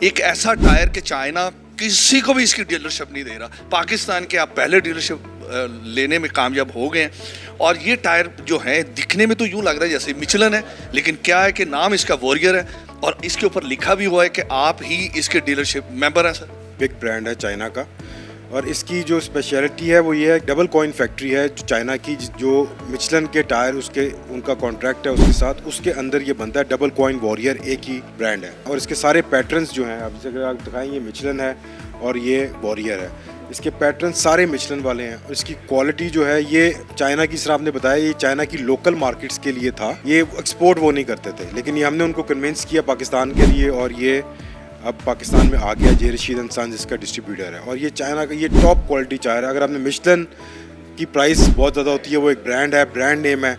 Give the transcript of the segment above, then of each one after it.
एक ऐसा टायर कि चाइना किसी को भी इसकी डीलरशिप नहीं दे रहा। पाकिस्तान के आप पहले डीलरशिप लेने में कामयाब हो गए हैं। और ये टायर जो है दिखने में तो यूं लग रहा है जैसे मिचलन है, लेकिन क्या है कि नाम इसका वॉरियर है और इसके ऊपर लिखा भी हुआ है कि आप ही इसके डीलरशिप मेंबर हैं। सर बिग ब्रांड है चाइना का, और इसकी जो स्पेशलिटी है वो ये है, डबल कॉइन फैक्ट्री है जो चाइना की, जो मिचलन के टायर उसके उनका कॉन्ट्रैक्ट है उसके साथ, उसके अंदर ये बनता है। डबल कॉइन वॉरियर एक ही ब्रांड है और इसके सारे पैटर्न्स जो हैं, अब जगह आप दिखाएं, ये मिचलन है और ये वॉरियर है। इसके पैटर्न सारे मिचलन वाले हैं और इसकी क्वालिटी जो है ये चाइना की, सर आपने बताया ये चाइना की लोकल मार्केट्स के लिए था, ये एक्सपोर्ट वो नहीं करते थे, लेकिन ये हमने उनको कन्विंस किया पाकिस्तान के लिए और ये अब पाकिस्तान में आ गया। जे रशीद इंसान जिसका डिस्ट्रीब्यूटर है और ये चाइना का ये टॉप क्वालिटी टायर है। अगर आपने मिचलन की प्राइस बहुत ज़्यादा होती है, वो एक ब्रांड है, ब्रांड नेम है,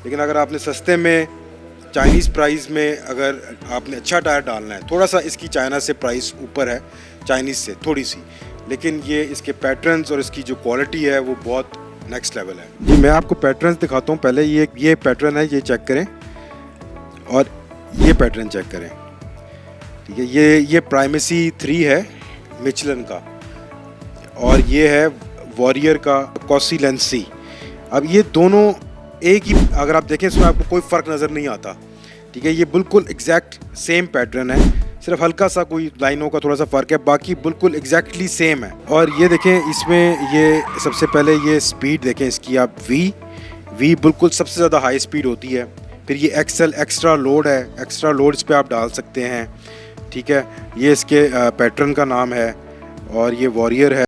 लेकिन अगर आपने सस्ते में चाइनीज़ प्राइस में अगर आपने अच्छा टायर डालना है, थोड़ा सा इसकी चाइना से प्राइस ऊपर है, चाइनीज़ से थोड़ी सी, लेकिन ये इसके पैटर्न्स और इसकी जो क्वालिटी है वो बहुत नेक्स्ट लेवल है। जी मैं आपको पैटर्न्स दिखाता हूँ। पहले ये पैटर्न है, ये चेक करें और ये पैटर्न चेक करें, ठीक है। ये प्राइमेसी 3 है मिचलन का और ये है वॉरियर का कॉसिलेंसी। अब ये दोनों एक ही, अगर आप देखें इसमें आपको कोई फ़र्क नज़र नहीं आता, ठीक है। ये बिल्कुल एग्जैक्ट सेम पैटर्न है, सिर्फ हल्का सा कोई लाइनों का थोड़ा सा फ़र्क है, बाकी बिल्कुल एग्जैक्टली सेम है। और ये देखें इसमें, ये सबसे पहले ये स्पीड देखें इसकी आप, वी बिल्कुल सबसे ज़्यादा हाई स्पीड होती है। फिर ये एक्सेल एक्स्ट्रा लोड है, एक्स्ट्रा लोड इस पर आप डाल सकते हैं, ठीक है। ये इसके पैटर्न का नाम है और ये वॉरियर है।